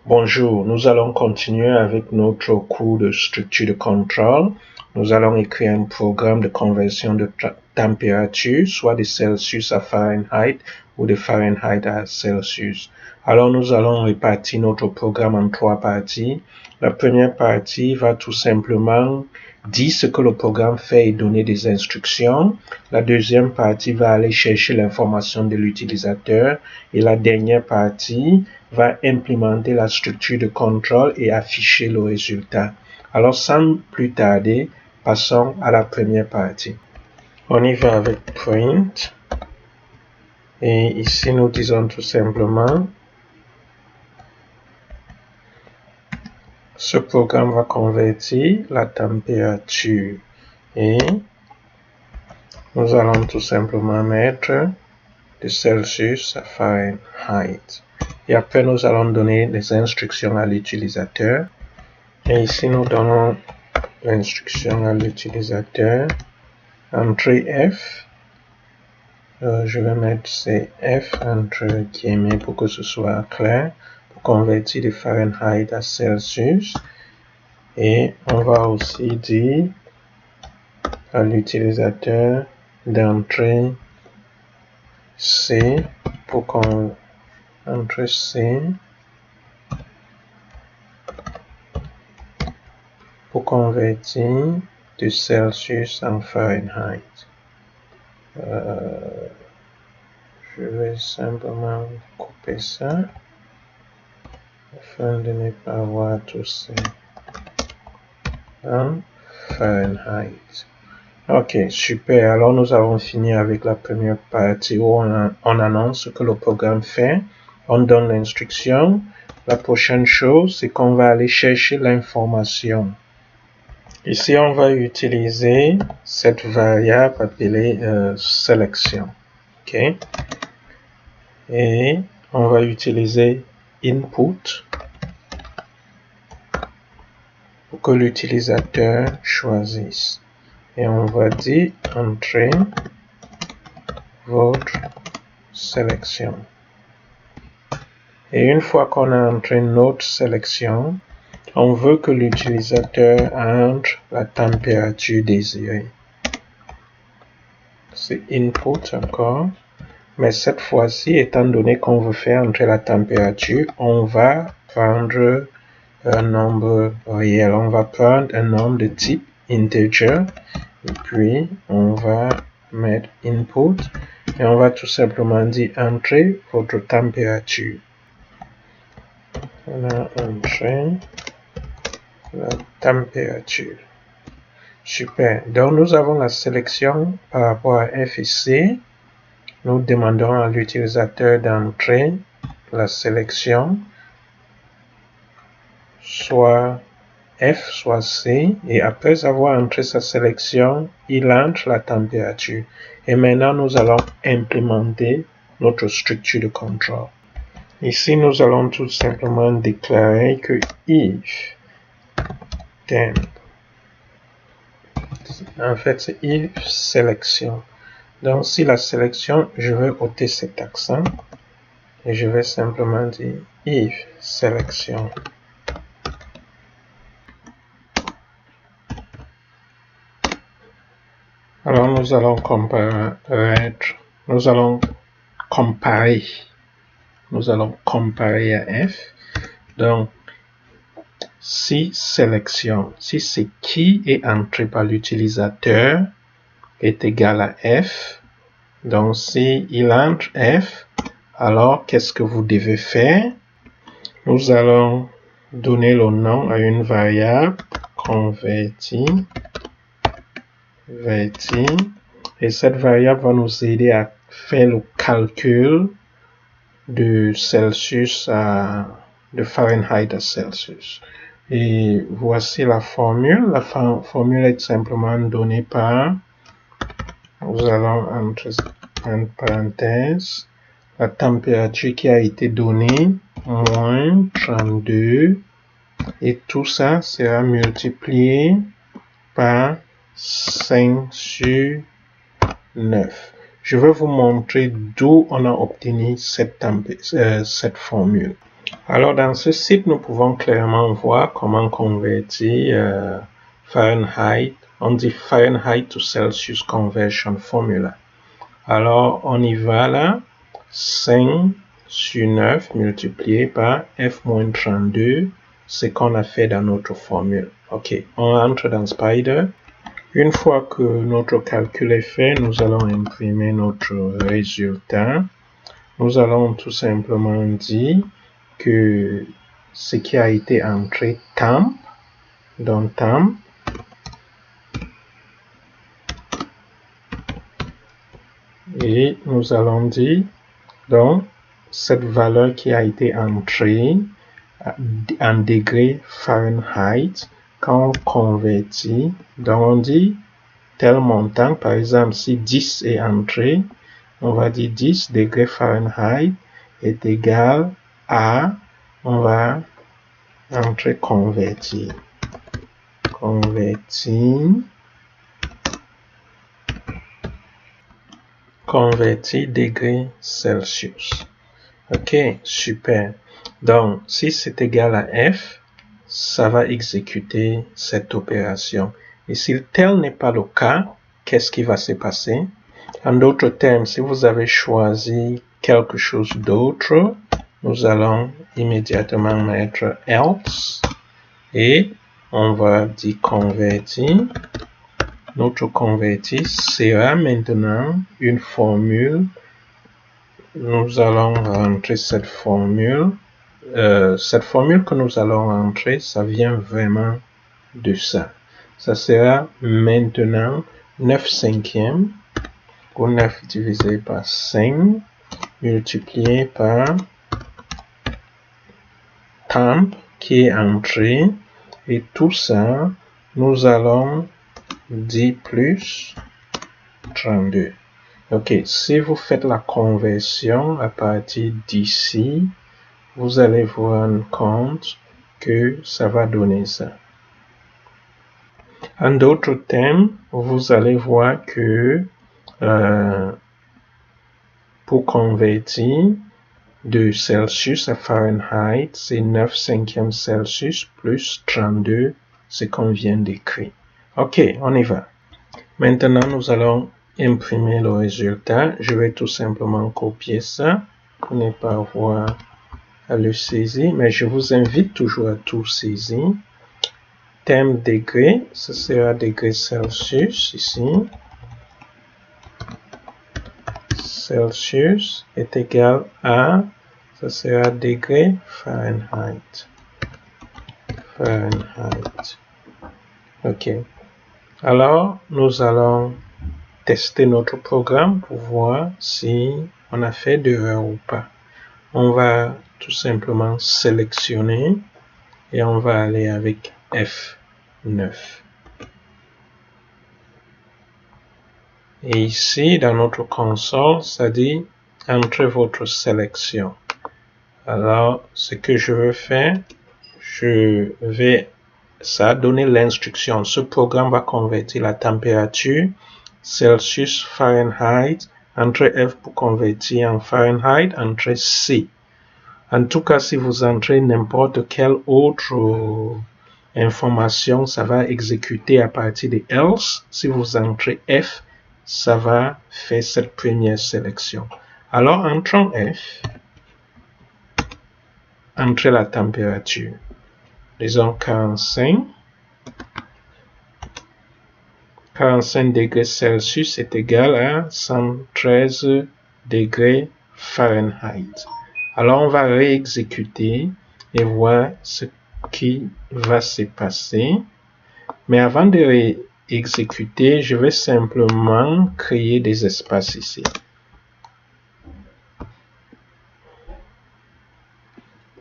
Bonjour, nous allons continuer avec notre cours de structure de contrôle. Nous allons écrire un programme de conversion de température, soit de Celsius à Fahrenheit ou de Fahrenheit à Celsius. Alors nous allons répartir notre programme en 3 parties. La première partie va tout simplement dire ce que le programme fait et donner des instructions. La deuxième partie va aller chercher l'information de l'utilisateur. Et la dernière partie va implémenter la structure de contrôle et afficher le résultat. Alors sans plus tarder, passons à la première partie. On y va avec print. Et ici nous disons tout simplement ce programme va convertir la température et nous allons tout simplement mettre de Celsius à Fahrenheit. Et après, nous allons donner les instructions à l'utilisateur. Et ici, nous donnons l'instruction à l'utilisateur. Entrée F. Je vais mettre CF entre guillemets pour que ce soit clair. Pour convertir de Fahrenheit à Celsius. Et on va aussi dire à l'utilisateur d'entrer C pour convertir de Celsius en Fahrenheit. Je vais simplement couper ça afin de ne pas voir tout ça en Fahrenheit. Ok, super. Alors nous avons fini avec la première partie où on annonce ce que le programme fait. On donne l'instruction. La prochaine chose, c'est qu'on va aller chercher l'information. Ici, on va utiliser cette variable appelée sélection. Ok. Et on va utiliser input pour que l'utilisateur choisisse. Et on va dire entrer votre sélection. Et une fois qu'on a entré notre sélection, on veut que l'utilisateur entre la température désirée. C'est input encore. Mais cette fois-ci, étant donné qu'on veut faire entrer la température, on va prendre un nombre réel. On va prendre un nombre de type integer. Et puis, on va mettre input. Et on va tout simplement dire entrer votre température. On a entré la température. Super. Donc, nous avons la sélection par rapport à F et C. Nous demandons à l'utilisateur d'entrer la sélection, soit F, soit C. Et après avoir entré sa sélection, il entre la température. Et maintenant, nous allons implémenter notre structure de contrôle. Ici, nous allons tout simplement déclarer que if temp, en fait, c'est if sélection. Donc, si la sélection, je vais ôter cet accent et je vais simplement dire if sélection. Alors, nous allons comparer à F. Donc, si sélection, si ce qui est entré par l'utilisateur est égal à F, donc si il entre F, alors qu'est-ce que vous devez faire? Nous allons donner le nom à une variable convertir, et cette variable va nous aider à faire le calcul de Celsius de Fahrenheit à Celsius. Et voici la formule. La formule est simplement donnée par, nous allons entre parenthèses, la température qui a été donnée, moins 32, et tout ça sera multiplié par 5 sur 9. Je vais vous montrer d'où on a obtenu cette formule. Alors, dans ce site, nous pouvons clairement voir comment convertir Fahrenheit. On dit Fahrenheit to Celsius Conversion Formula. Alors, on y va là. 5 sur 9 multiplié par F-32, c'est qu'on a fait dans notre formule. OK, on entre dans Spider. Une fois que notre calcul est fait, nous allons imprimer notre résultat. Nous allons tout simplement dire que ce qui a été entré temp, dans temp, et nous allons dire donc cette valeur qui a été entrée en degrés Fahrenheit, quand on convertit, donc on dit tel montant, par exemple si 10 est entré, on va dire 10 degrés Fahrenheit est égal à, on va entrer convertir, convertir degrés Celsius. OK, super. Donc, si c'est égal à F, ça va exécuter cette opération. Et si tel n'est pas le cas, qu'est-ce qui va se passer? En d'autres termes, si vous avez choisi quelque chose d'autre, nous allons immédiatement mettre else et on va dire convertir. Notre convertir sera maintenant une formule. Nous allons rentrer cette formule. Cette formule que nous allons rentrer, ça vient vraiment de ça. Ça sera maintenant 9 cinquièmes ou 9 divisé par 5 multiplié par temp qui est entré. Et tout ça, nous allons dire plus 32. OK, si vous faites la conversion à partir d'ici, vous allez vous rendre compte que ça va donner ça. En d'autres termes, vous allez voir que pour convertir de Celsius à Fahrenheit, c'est 9 cinquièmes Celsius plus 32, ce qu'on vient d'écrire. OK, on y va. Maintenant, nous allons imprimer le résultat. Je vais tout simplement copier ça pour ne pas avoir à le saisir, mais je vous invite toujours à tout saisir. Thème degré, ce sera degré Celsius ici. Celsius est égal à, ce sera degré Fahrenheit. OK. Alors, nous allons tester notre programme pour voir si on a fait d'erreur ou pas. On va tout simplement sélectionner et on va aller avec F9. Et ici, dans notre console, ça dit entrez votre sélection. Alors, ce que je veux faire, ça a donné l'instruction. Ce programme va convertir la température Celsius, Fahrenheit, entrez F pour convertir en Fahrenheit, entrez C. En tout cas, si vous entrez n'importe quelle autre information, ça va exécuter à partir de else. Si vous entrez F, ça va faire cette première sélection. Alors, entrons F, entrez la température. Disons 45. 45 degrés Celsius est égal à 113 degrés Fahrenheit. Alors, on va réexécuter et voir ce qui va se passer. Mais avant de réexécuter, je vais simplement créer des espaces ici.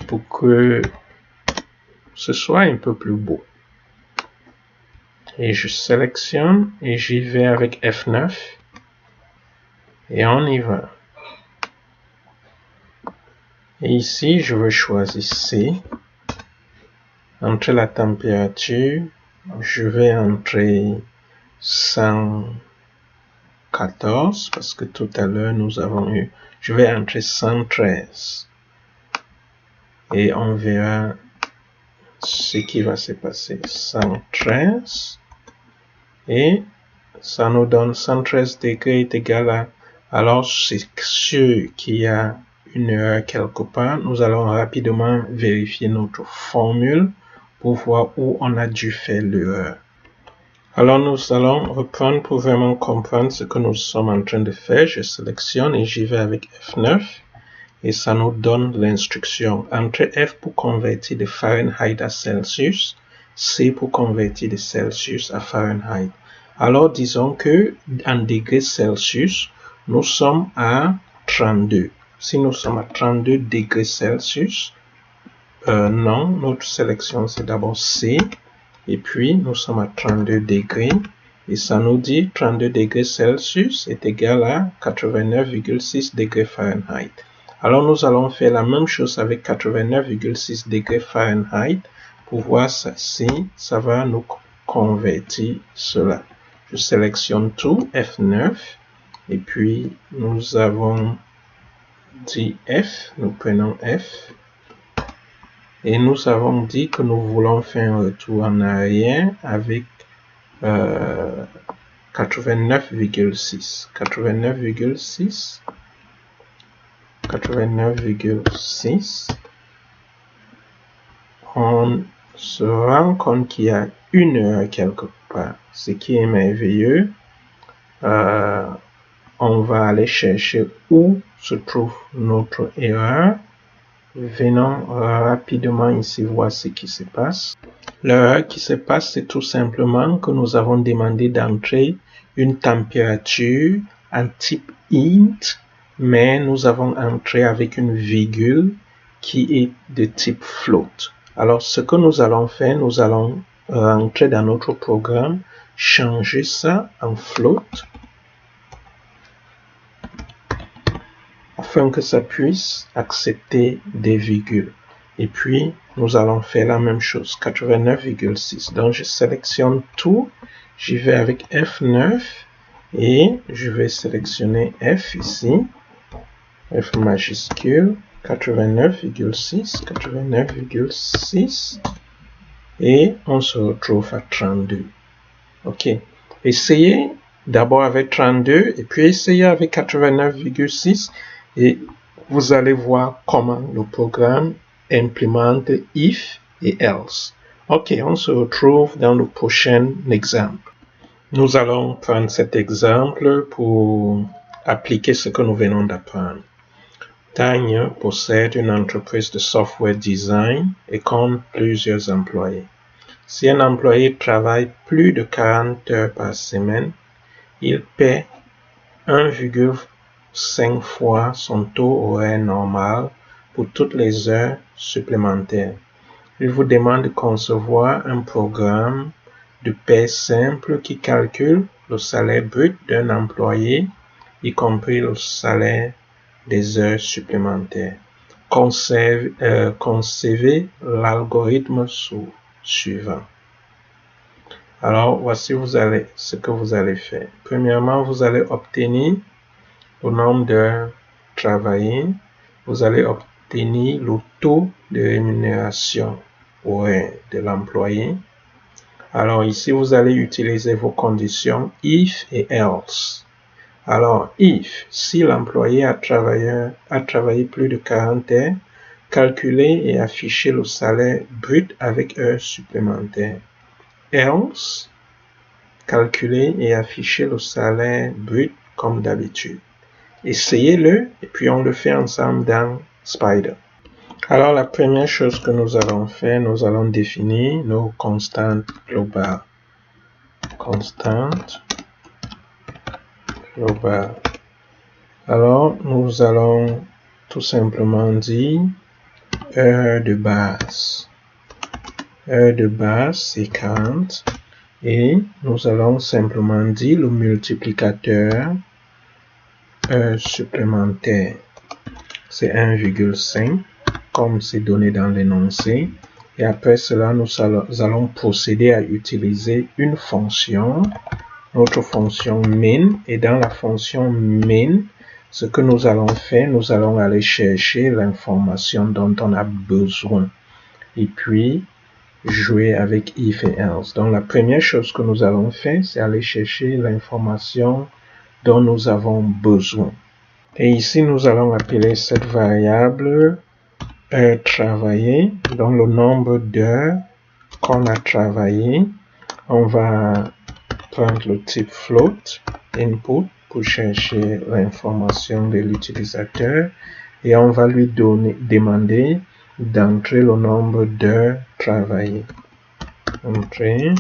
Pour que ce soit un peu plus beau. Et je sélectionne et j'y vais avec F9. Et on y va. Et ici, je vais choisir C. Entre la température, je vais entrer 114 parce que tout à l'heure nous avons eu, je vais entrer 113. et on verra ce qui va se passer. 113 et ça nous donne 113 degrés est égal à, alors c'est sûr qu'il y a une erreur quelque part. Nous allons rapidement vérifier notre formule pour voir où on a dû faire l'erreur. Alors nous allons reprendre pour vraiment comprendre ce que nous sommes en train de faire. Je sélectionne et j'y vais avec F9 et ça nous donne l'instruction. Entre F pour convertir de Fahrenheit à Celsius, C pour convertir de Celsius à Fahrenheit. Alors disons que en degrés Celsius, nous sommes à 32. Si nous sommes à 32 degrés Celsius, non, notre sélection c'est d'abord C. Et puis nous sommes à 32 degrés. Et ça nous dit 32 degrés Celsius est égal à 89,6 degrés Fahrenheit. Alors nous allons faire la même chose avec 89,6 degrés Fahrenheit pour voir si ça va nous convertir cela. Je sélectionne tout, F9, et puis nous avons dit F, nous prenons F, et nous avons dit que nous voulons faire un retour en arrière avec 89,6. 89,6. On se rend compte qu'il y a une erreur quelque part. Ce qui est merveilleux. On va aller chercher où se trouve notre erreur. Venons rapidement ici voir ce qui se passe. L'erreur qui se passe, c'est tout simplement que nous avons demandé d'entrer une température en type int, mais nous avons entré avec une virgule qui est de type float. Alors, ce que nous allons faire, nous allons rentrer dans notre programme, changer ça en float, afin que ça puisse accepter des virgules. Et puis, nous allons faire la même chose, 89,6. Donc, je sélectionne tout, j'y vais avec F9 et je vais sélectionner F ici, F majuscule, 89,6, 89,6 et on se retrouve à 32. Ok, essayez d'abord avec 32 et puis essayez avec 89,6 et vous allez voir comment le programme implémente if et else. Ok, on se retrouve dans le prochain exemple. Nous allons prendre cet exemple pour appliquer ce que nous venons d'apprendre. Tanya possède une entreprise de software design et compte plusieurs employés. Si un employé travaille plus de 40 heures par semaine, il paie 1,5 fois son taux horaire normal pour toutes les heures supplémentaires. Il vous demande de concevoir un programme de paie simple qui calcule le salaire brut d'un employé, y compris le salaire des heures supplémentaires. Concevez l'algorithme suivant. Alors, voici ce que vous allez faire. Premièrement, vous allez obtenir le nombre d'heures travaillées. Vous allez obtenir le taux de rémunération horaire de l'employé. Alors, ici, vous allez utiliser vos conditions if et else. Alors, if, si l'employé a travaillé plus de 40 heures, calculez et affichez le salaire brut avec heures supplémentaires. Else, calculez et affichez le salaire brut comme d'habitude. Essayez-le et puis on le fait ensemble dans Spyder. Alors la première chose que nous allons faire, nous allons définir nos constantes globales. Constante globale. Alors nous allons tout simplement dire heure de base. Heure de base c'est 40 et nous allons simplement dire le multiplicateur heure supplémentaire. C'est 1,5 comme c'est donné dans l'énoncé. Et après cela, nous allons procéder à utiliser une fonction, notre fonction min. Et dans la fonction min, Ce que nous allons faire, nous allons aller chercher l'information dont on a besoin. Et puis, jouer avec if et else. Donc, la première chose que nous allons faire, c'est aller chercher l'information dont nous avons besoin. Et ici, nous allons appeler cette variable heure travaillée, donc le nombre d'heures qu'on a travaillé. On va prendre le type float, input, pour chercher l'information de l'utilisateur. Et on va lui demander d'entrer le nombre d'heures travaillées. Entrer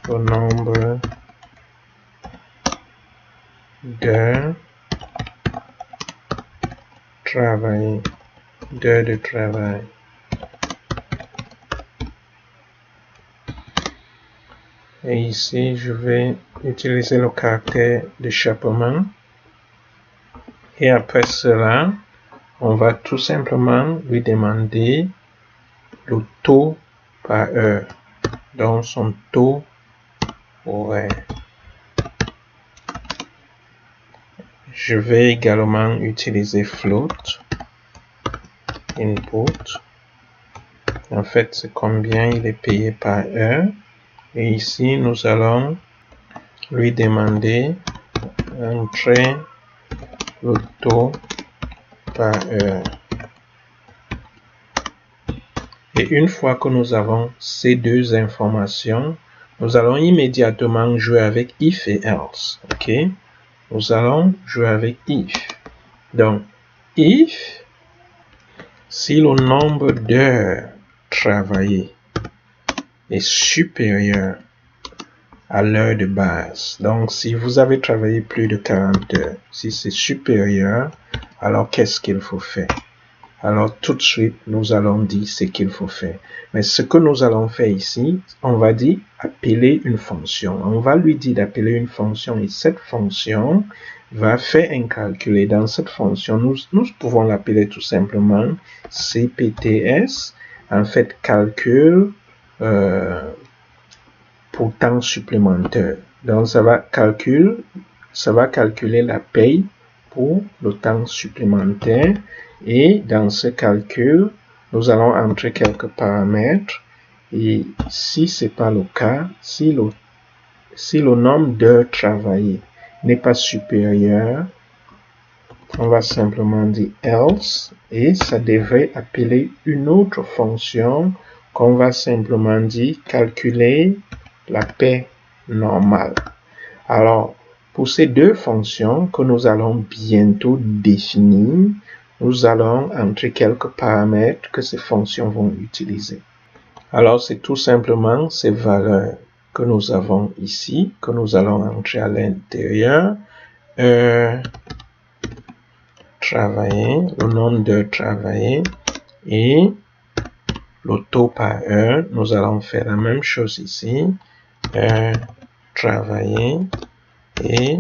le nombre d'heures travaillées, d'heures de travail. Et ici, je vais utiliser le caractère d'échappement. Et après cela, on va tout simplement lui demander le taux par heure, donc son taux horaire. Je vais également utiliser float, input. En fait, c'est combien il est payé par heure. Et ici, nous allons lui demander d'entrer le taux par heure. Et une fois que nous avons ces deux informations, nous allons immédiatement jouer avec if et else. Ok? Nous allons jouer avec if. Donc, if, si le nombre d'heures travaillées est supérieur à l'heure de base. Donc, si vous avez travaillé plus de 40 heures, si c'est supérieur, alors qu'est-ce qu'il faut faire? Alors, tout de suite, nous allons dire ce qu'il faut faire. Mais ce que nous allons faire ici, on va dire appeler une fonction. On va lui dire d'appeler une fonction et cette fonction va faire un calcul. Et dans cette fonction, nous pouvons l'appeler tout simplement CPTS. En fait, calcul pour temps supplémentaire. Donc, ça va calculer la paye pour le temps supplémentaire. Et dans ce calcul, nous allons entrer quelques paramètres. Et si c'est pas le cas, si le nombre d'heures travaillées n'est pas supérieur, on va simplement dire else et ça devrait appeler une autre fonction qu'on va simplement dire calculer la paie normale. Alors, pour ces deux fonctions que nous allons bientôt définir, nous allons entrer quelques paramètres que ces fonctions vont utiliser. Alors, c'est tout simplement ces valeurs que nous avons ici, que nous allons entrer à l'intérieur. Travailler, le nombre d'heures travaillées et le taux par heure. Nous allons faire la même chose ici. Heure travaillée et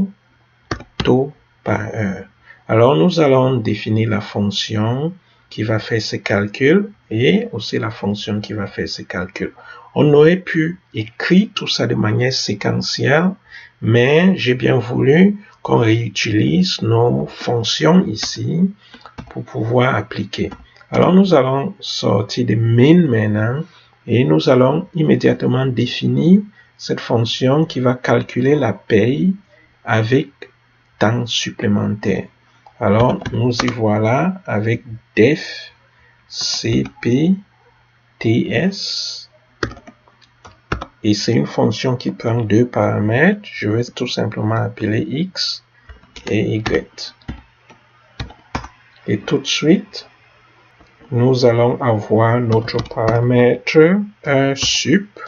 taux par heure. Alors, nous allons définir la fonction qui va faire ces calculs et aussi la fonction qui va faire ces calculs. On aurait pu écrire tout ça de manière séquentielle, mais j'ai bien voulu qu'on réutilise nos fonctions ici pour pouvoir appliquer. Alors, nous allons sortir de main maintenant et nous allons immédiatement définir cette fonction qui va calculer la paye avec temps supplémentaire. Alors, nous y voilà avec def cpts et c'est une fonction qui prend deux paramètres. Je vais tout simplement appeler x et y. Et tout de suite, nous allons avoir notre paramètre heure sup.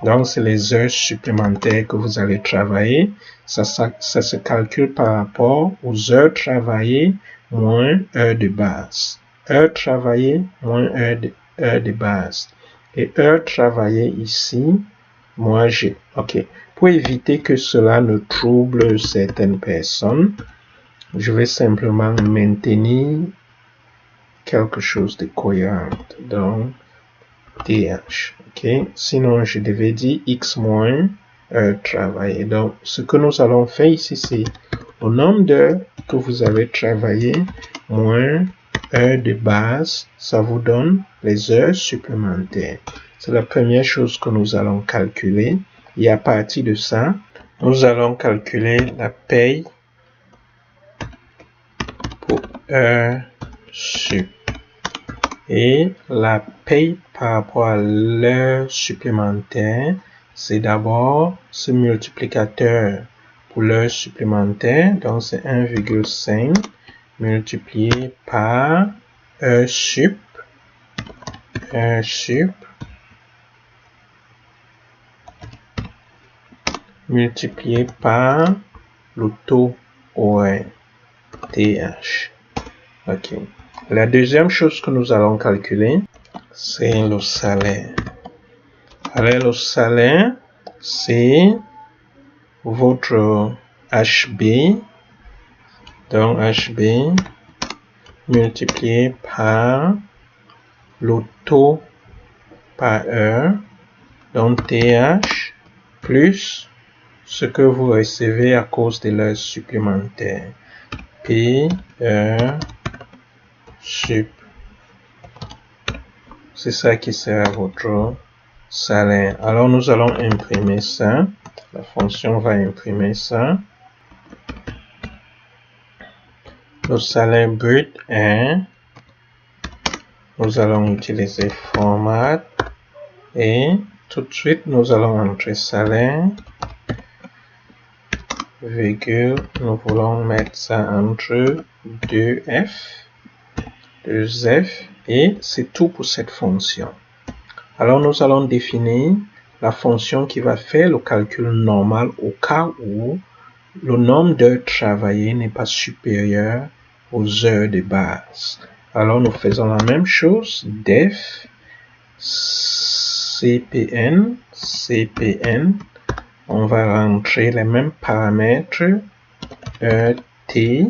Donc, c'est les heures supplémentaires que vous allez travailler. Ça se calcule par rapport aux heures travaillées moins heures de base. Heures travaillées moins heures de base. Et heures travaillées ici, moins G. OK. Pour éviter que cela ne trouble certaines personnes, je vais simplement maintenir quelque chose de cohérent. Donc, TH. OK. Sinon, je devais dire X moins heures travaillées. Donc, ce que nous allons faire ici, c'est le nombre d'heures que vous avez travaillé moins heures de base, ça vous donne les heures supplémentaires. C'est la première chose que nous allons calculer. Et à partir de ça, nous allons calculer la paye pour heures sup. Et la paye par rapport à l'heure supplémentaire, c'est d'abord ce multiplicateur pour l'heure supplémentaire. Donc, c'est 1,5 multiplié par heure sup, multiplié par le taux horaire, TH. Ok. La deuxième chose que nous allons calculer, c'est le salaire. Alors, le salaire, c'est votre HB, donc HB multiplié par le taux par heure, donc TH, plus ce que vous recevez à cause de l'heure supplémentaire. P, heure, sup. C'est ça qui sera votre salaire. Alors, nous allons imprimer ça. La fonction va imprimer ça. Le salaire brut est, nous allons utiliser format et tout de suite, nous allons entrer salaire, virgule, nous voulons mettre ça entre 2F et c'est tout pour cette fonction. Alors, nous allons définir la fonction qui va faire le calcul normal au cas où le nombre d'heures travaillées n'est pas supérieur aux heures de base. Alors, nous faisons la même chose, def CPN, on va rentrer les mêmes paramètres, T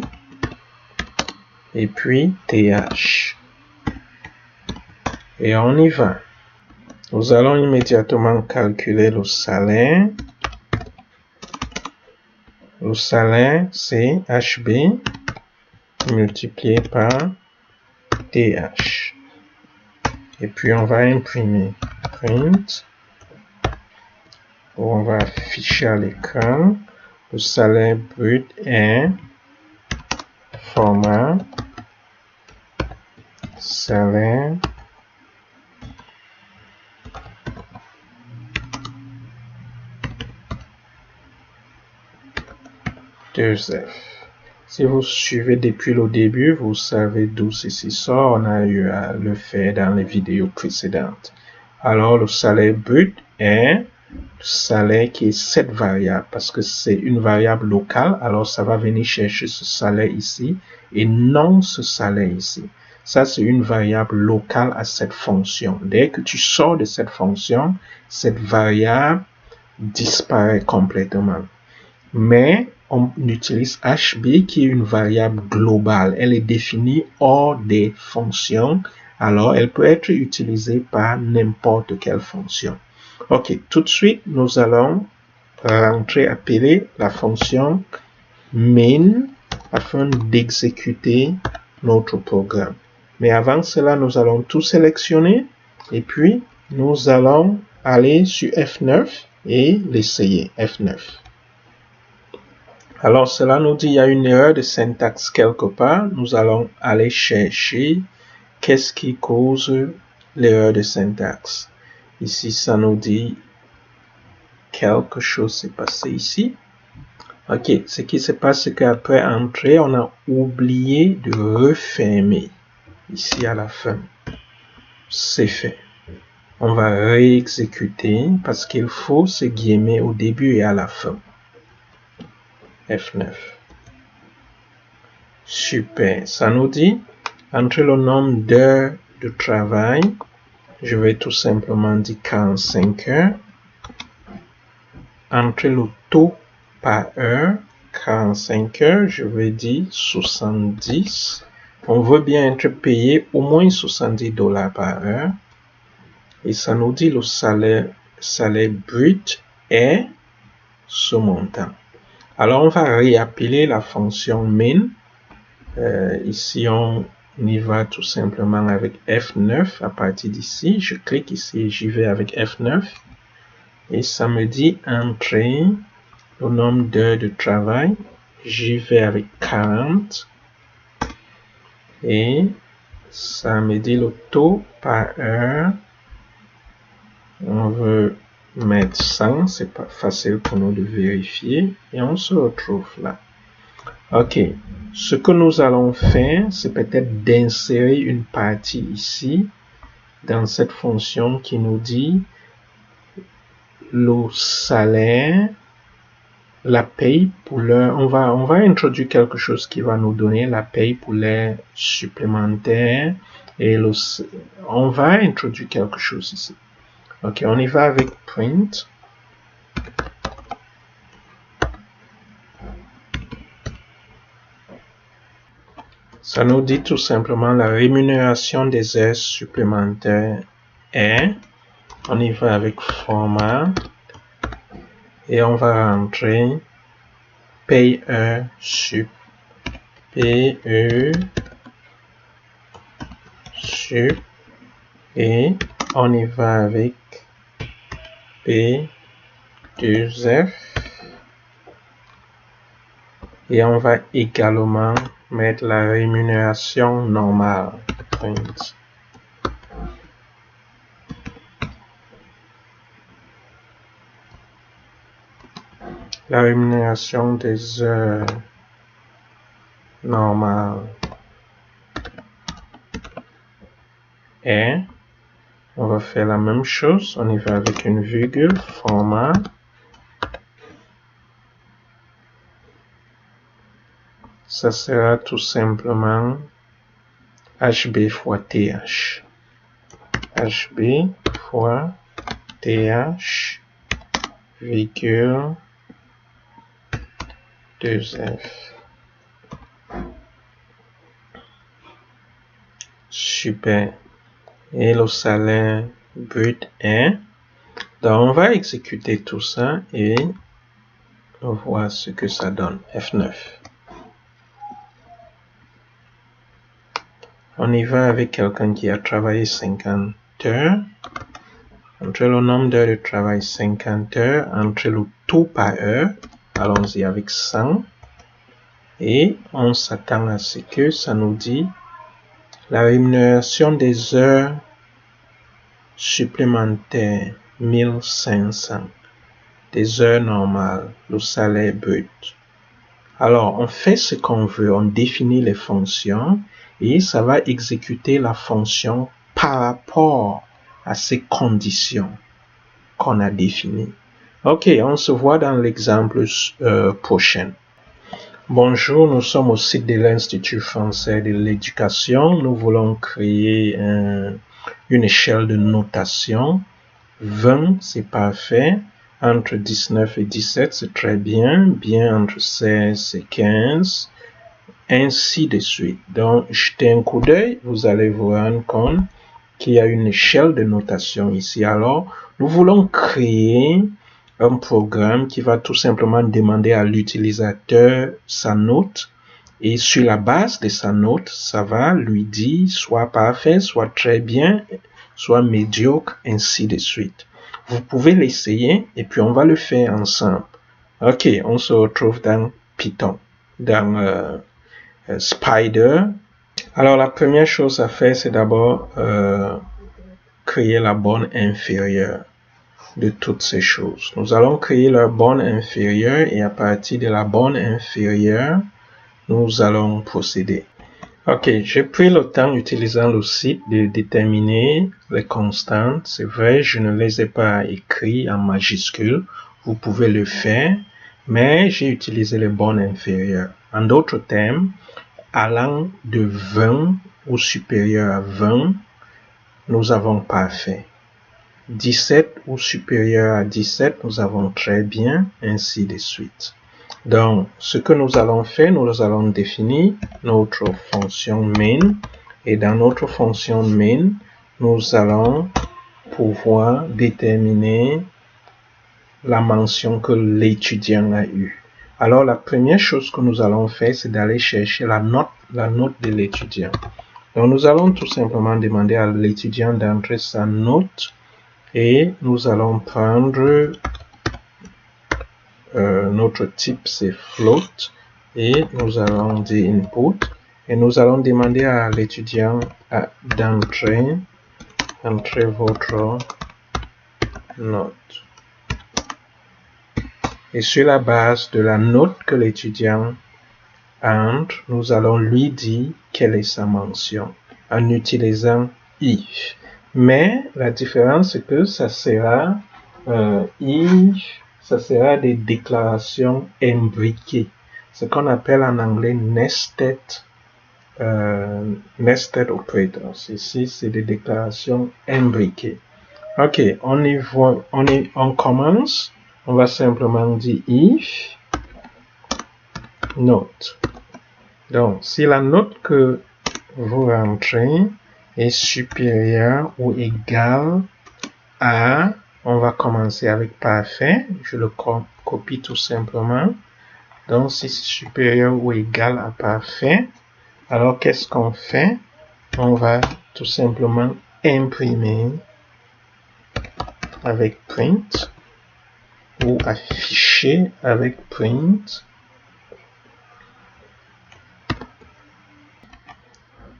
et puis TH. Et on y va. Nous allons immédiatement calculer le salaire. Le salaire, c'est HB multiplié par TH. Et puis, on va imprimer print. On va afficher à l'écran. Le salaire brut est format salaire F. Si vous suivez depuis le début, vous savez d'où ceci sort. On a eu à le faire dans les vidéos précédentes. Alors, le salaire brut est le salaire qui est cette variable parce que c'est une variable locale. Alors, ça va venir chercher ce salaire ici et non ce salaire ici. Ça, c'est une variable locale à cette fonction. Dès que tu sors de cette fonction, cette variable disparaît complètement. Mais on utilise HB qui est une variable globale. Elle est définie hors des fonctions. Alors, elle peut être utilisée par n'importe quelle fonction. Ok, tout de suite, nous allons appeler la fonction main afin d'exécuter notre programme. Mais avant cela, nous allons tout sélectionner et puis nous allons aller sur F9 et l'essayer, F9. Alors, cela nous dit qu'il y a une erreur de syntaxe quelque part. Nous allons aller chercher qu'est-ce qui cause l'erreur de syntaxe. Ici, ça nous dit quelque chose s'est passé ici. Ok, ce qui se passe, c'est qu'après entrer, on a oublié de refermer ici à la fin. C'est fait. On va réexécuter parce qu'il faut ce guillemets au début et à la fin. F9. Super. Ça nous dit, entre le nombre d'heures de travail, je vais tout simplement dire 45 heures. Entre le taux par heure, 45 heures, je vais dire 70. On veut bien être payé au moins $70 par heure. Et ça nous dit le salaire brut est ce montant. Alors, on va réappeler la fonction main. Ici, on y va tout simplement avec F9 à partir d'ici. Je clique ici et j'y vais avec F9. Et ça me dit entrer le nombre d'heures de travail. J'y vais avec 40. Et ça me dit le taux par heure. On veut mettre 100. C'est pas facile pour nous de vérifier. Et on se retrouve là. Ok. Ce que nous allons faire, c'est peut-être d'insérer une partie ici dans cette fonction qui nous dit le salaire, la paye pour l'heure. On va introduire quelque chose qui va nous donner la paye pour l'heure supplémentaire et on va introduire quelque chose ici. Ok, on y va avec print. Ça nous dit tout simplement la rémunération des heures supplémentaires est. On y va avec format et on va rentrer paye heure sup. PE sup et on y va avec P2F et on va également mettre la rémunération normale. Print. La rémunération des heures normales est. On va faire la même chose. On y va avec une virgule, format. Ça sera tout simplement HB fois TH. HB fois TH, virgule, 2F. Super. Et le salaire brut est. Donc, on va exécuter tout ça et voir ce que ça donne. F9. On y va avec quelqu'un qui a travaillé 50 heures. Entre le nombre d'heures de travail 50 heures, entre le taux par heure, allons-y avec 100. Et on s'attend à ce que ça nous dit la rémunération des heures supplémentaires 1500. Des heures normales, le salaire brut. Alors, on fait ce qu'on veut, on définit les fonctions et ça va exécuter la fonction par rapport à ces conditions qu'on a définies. Ok, on se voit dans l'exemple prochain. Bonjour, nous sommes au site de l'Institut français de l'éducation. Nous voulons créer une échelle de notation. 20, c'est parfait. Entre 19 et 17, c'est très bien. Bien entre 16 et 15. Ainsi de suite. Donc, jetez un coup d'œil, vous allez vous rendre compte qu'il y a une échelle de notation ici. Alors, nous voulons créer un programme qui va tout simplement demander à l'utilisateur sa note. Et sur la base de sa note, ça va lui dire soit parfait, soit très bien, soit médiocre, ainsi de suite. Vous pouvez l'essayer et puis on va le faire ensemble. Ok, on se retrouve dans Python, dans Spider. Alors la première chose à faire, c'est d'abord créer la borne inférieure de toutes ces choses. Nous allons créer la borne inférieure et à partir de la borne inférieure, nous allons procéder. Ok, j'ai pris le temps utilisant le site de déterminer les constantes. C'est vrai, je ne les ai pas écrites en majuscules. Vous pouvez le faire, mais j'ai utilisé les bornes inférieures. En d'autres termes, allant de 20 ou supérieur à 20, nous avons parfait. 17 ou supérieur à 17, nous avons très bien, ainsi de suite. Donc, ce que nous allons faire, nous allons définir notre fonction main. Et dans notre fonction main, nous allons pouvoir déterminer la mention que l'étudiant a eue. Alors, la première chose que nous allons faire, c'est d'aller chercher la note de l'étudiant. Donc, nous allons tout simplement demander à l'étudiant d'entrer sa note et nous allons prendre notre type, c'est float, et nous allons dire input et nous allons demander à l'étudiant d'entrer votre note. Et sur la base de la note que l'étudiant entre, nous allons lui dire quelle est sa mention en utilisant if. Mais la différence, c'est que ça sera ça sera des déclarations imbriquées. Ce qu'on appelle en anglais nested operators. Ici, c'est des déclarations imbriquées. Ok, on commence. On va simplement dire if note. Donc, si la note que vous rentrez est supérieure ou égale à, on va commencer avec parfait. Je le copie tout simplement. Donc, si c'est supérieur ou égal à parfait, alors qu'est-ce qu'on fait? On va tout simplement imprimer avec print ou afficher avec print.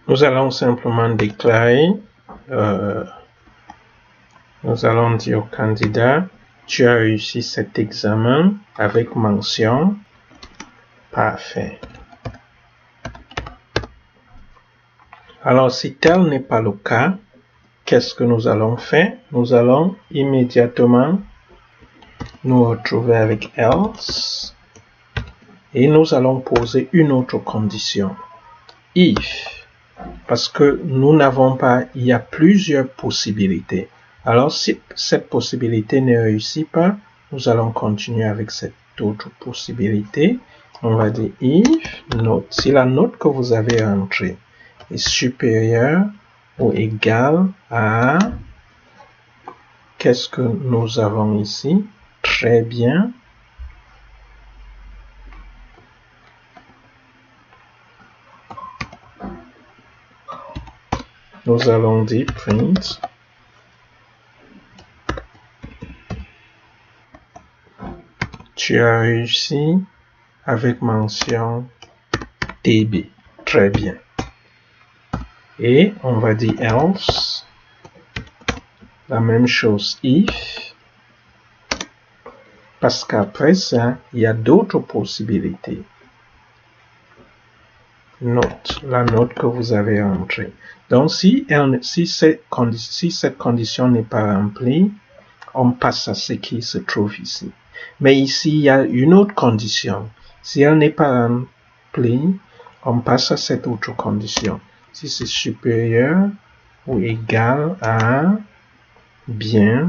Nous allons simplement déclarer, nous allons dire au candidat, tu as réussi cet examen avec mention parfait. Alors, si tel n'est pas le cas, qu'est-ce que nous allons faire? Nous allons immédiatement nous retrouver avec else et nous allons poser une autre condition. If, parce que nous n'avons pas, il y a plusieurs possibilités. Alors, si cette possibilité ne réussit pas, nous allons continuer avec cette autre possibilité. On va dire if note. Si la note que vous avez entrée est supérieure ou égale à, qu'est-ce que nous avons ici? Très bien. Nous allons dire print tu as réussi avec mention TB. Très bien. Et on va dire else. La même chose if. Parce qu'après ça, il y a d'autres possibilités. Note, la note que vous avez entrée. Donc, si cette condition n'est pas remplie, on passe à ce qui se trouve ici. Mais ici, il y a une autre condition. Si elle n'est pas remplie, on passe à cette autre condition. Si c'est supérieur ou égal à bien,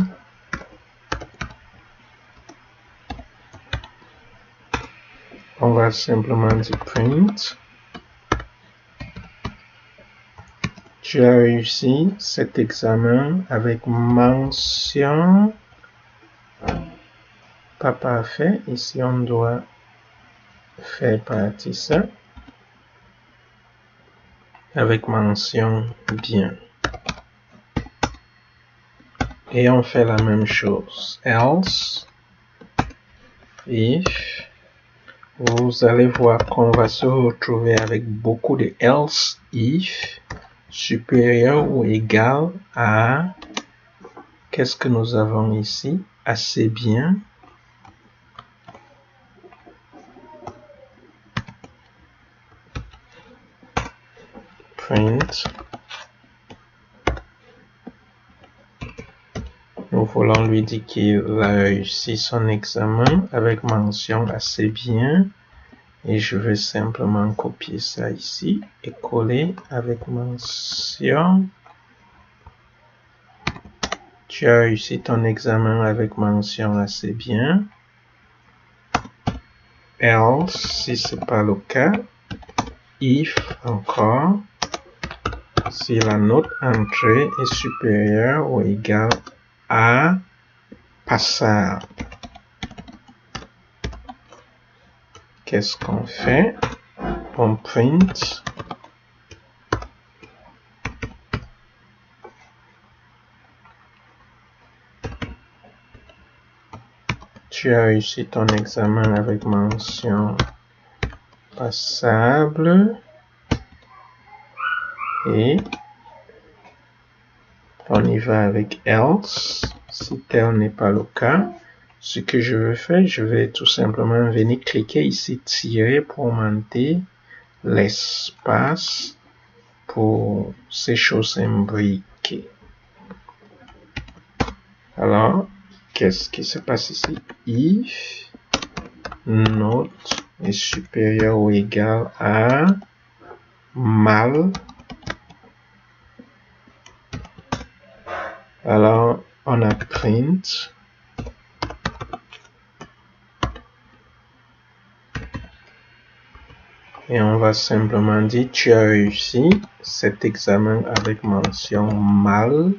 on va simplement dire print. Tu as réussi cet examen avec mention pas parfait. Ici, on doit faire partie ça avec mention bien. Et on fait la même chose. Else, if, vous allez voir qu'on va se retrouver avec beaucoup de else, if, supérieur ou égal à, qu'est-ce que nous avons ici? Assez bien. Print. Nous voulons lui dire qu'il a réussi son examen avec mention assez bien. Et je vais simplement copier ça ici et coller avec mention. Tu as réussi ton examen avec mention assez bien. Else, si ce n'est pas le cas. If, encore. Si la note entrée est supérieure ou égale à passable. qu'est-ce qu'on fait? On print tu as réussi ton examen avec mention passable et on y va avec else si tel n'est pas le cas. Ce que je vais faire, je vais tout simplement venir cliquer ici tirer pour augmenter l'espace pour ces choses imbriquées. Alors, qu'est-ce qui se passe ici? If note est supérieur ou égal à mal, alors on a print et on va simplement dire tu as réussi cet examen avec mention mal.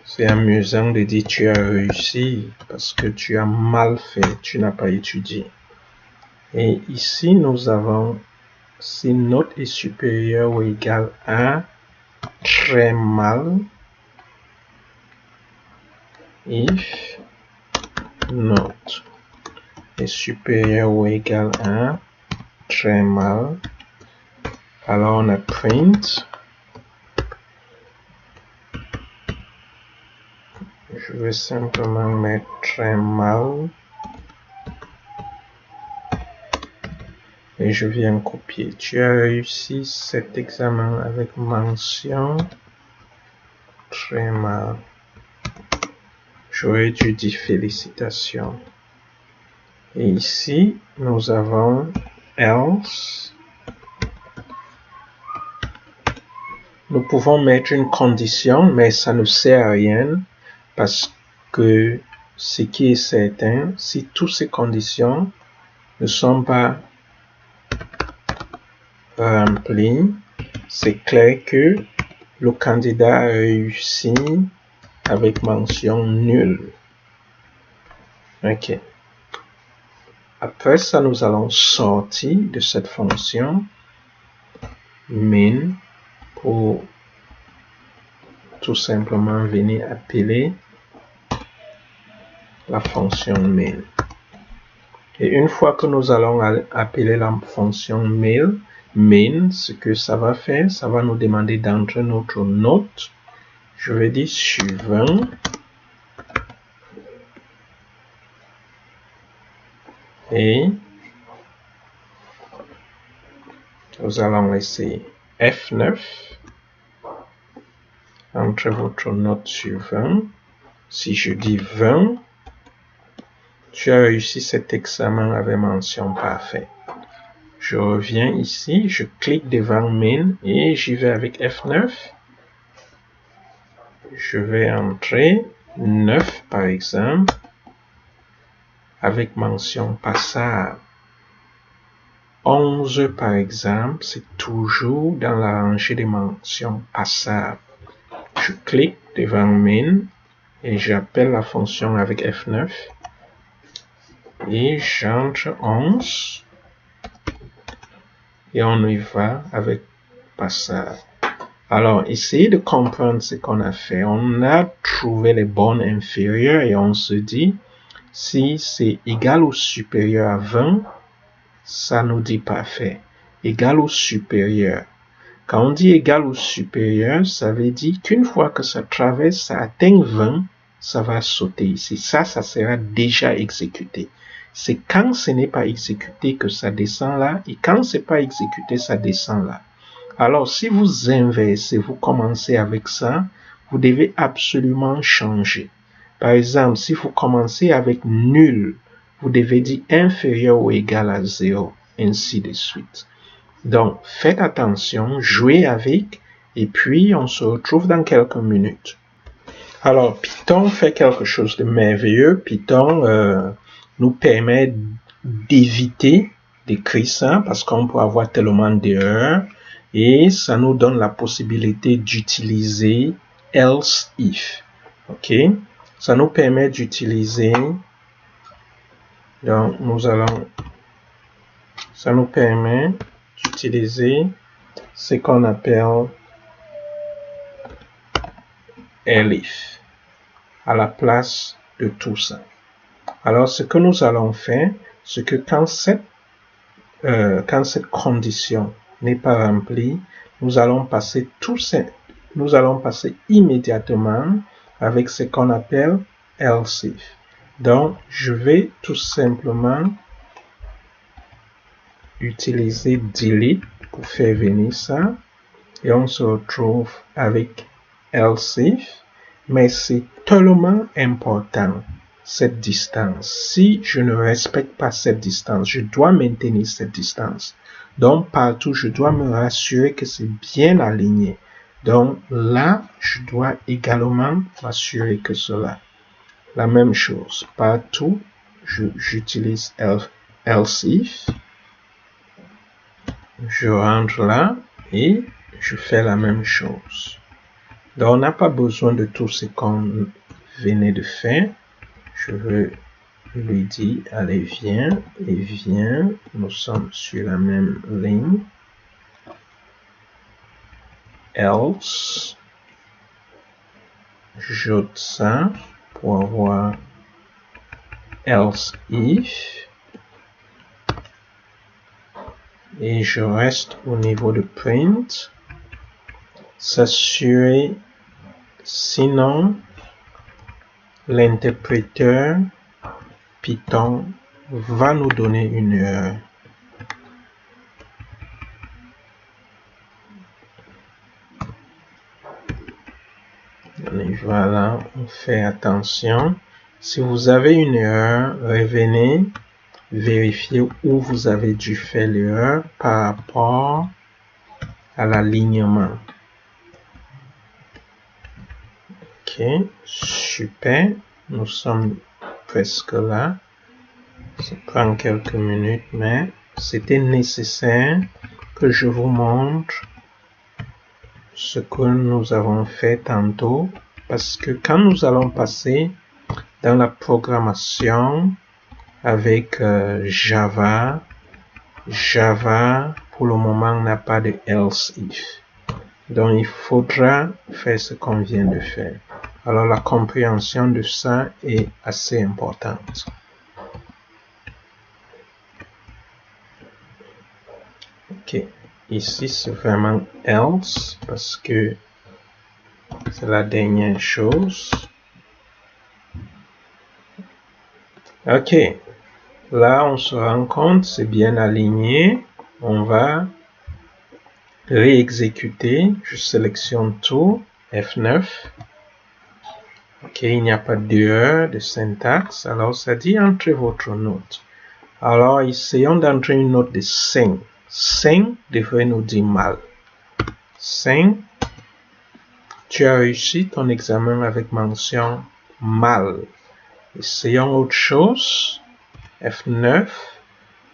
C'est amusant de dire tu as réussi parce que tu as mal fait, tu n'as pas étudié. Et ici nous avons si note est supérieur ou égal à très mal, if note est supérieur ou égal à très mal, alors on a print. Je vais simplement mettre très mal et je viens copier. Tu as réussi cet examen avec mention très mal. J'aurais dû dire félicitations. Et ici, nous avons else. Nous pouvons mettre une condition, mais ça ne sert à rien parce que ce qui est certain, si toutes ces conditions ne sont pas remplies, c'est clair que le candidat a réussi avec mention nulle. Ok. Après ça, nous allons sortir de cette fonction min pour tout simplement venir appeler la fonction main. Et une fois que nous allons appeler la fonction main, ce que ça va faire, ça va nous demander d'entrer notre note. Je vais dire suivant. Et nous allons laisser F9. Entrez votre note suivant. Si je dis 20, tu as réussi cet examen avec mention parfait. Je reviens ici, je clique devant min et j'y vais avec F9. Je vais entrer 9 par exemple avec mention passable. 11 par exemple, c'est toujours dans la rangée des mentions passables. Je clique devant min et j'appelle la fonction avec F9 et j'entre 11 et on y va avec passable. Alors, essayez de comprendre ce qu'on a fait. On a trouvé les bornes inférieures et on se dit, si c'est égal ou supérieur à 20, ça nous dit parfait. Égal ou supérieur. Quand on dit égal ou supérieur, ça veut dire qu'une fois que ça traverse, ça atteint 20, ça va sauter ici. Ça sera déjà exécuté. C'est quand ce n'est pas exécuté que ça descend là, et quand c'est pas exécuté, ça descend là. Alors, si vous inversez, vous commencez avec ça, vous devez absolument changer. Par exemple, si vous commencez avec nul, vous devez dire inférieur ou égal à 0, ainsi de suite. Donc, faites attention, jouez avec, et puis on se retrouve dans quelques minutes. Alors, Python fait quelque chose de merveilleux. Python nous permet d'éviter d'écrire ça, parce qu'on peut avoir tellement d'erreurs. Et ça nous donne la possibilité d'utiliser else if. Ok? Ça nous permet d'utiliser Donc, ça nous permet d'utiliser ce qu'on appelle elif à la place de tout ça. Alors, ce que nous allons faire, c'est que quand cette condition n'est pas remplie, nous allons passer immédiatement avec ce qu'on appelle else if. Donc, je vais tout simplement utiliser delete pour faire venir ça et on se retrouve avec else if, mais c'est tellement important cette distance. Si je ne respecte pas cette distance, je dois maintenir cette distance. Donc, partout, je dois me rassurer que c'est bien aligné. Donc, là, je dois également m'assurer que cela. La même chose. Partout, j'utilise else if. Je rentre là et je fais la même chose. Donc, on n'a pas besoin de tout ce qu'on venait de faire. Je veux lui dire, allez, viens, et viens. Nous sommes sur la même ligne. Else. J'ajoute ça pour avoir else if. Et je reste au niveau de print. S'assurer, sinon, l'interpréteur Python va nous donner une erreur. Et voilà, on fait attention. Si vous avez une erreur, revenez, vérifiez où vous avez dû faire l'erreur par rapport à l'alignement. Ok, super. Nous sommes presque là. Ça prend quelques minutes, mais c'était nécessaire que je vous montre ce que nous avons fait tantôt, parce que quand nous allons passer dans la programmation avec Java pour le moment n'a pas de else if. Donc il faudra faire ce qu'on vient de faire. Alors la compréhension de ça est assez importante. Ok, ici c'est vraiment else parce que c'est la dernière chose. Ok, là on se rend compte, c'est bien aligné. On va réexécuter. Je sélectionne tout, F9. Ok, il n'y a pas d'erreur de syntaxe. Alors ça dit entrez votre note. Alors essayons d'entrer une note de 5. 5 devrait nous dire mal. 5. Tu as réussi ton examen avec mention mal. Essayons autre chose. F9.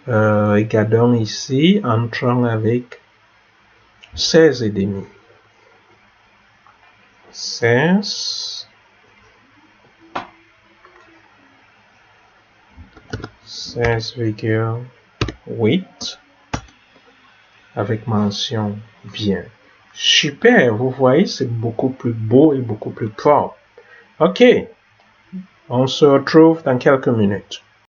Regardons ici. Entrons avec 16,5. 16. 16,8 avec mention bien. Super, vous voyez, c'est beaucoup plus beau et beaucoup plus propre. Ok, on se retrouve dans quelques minutes.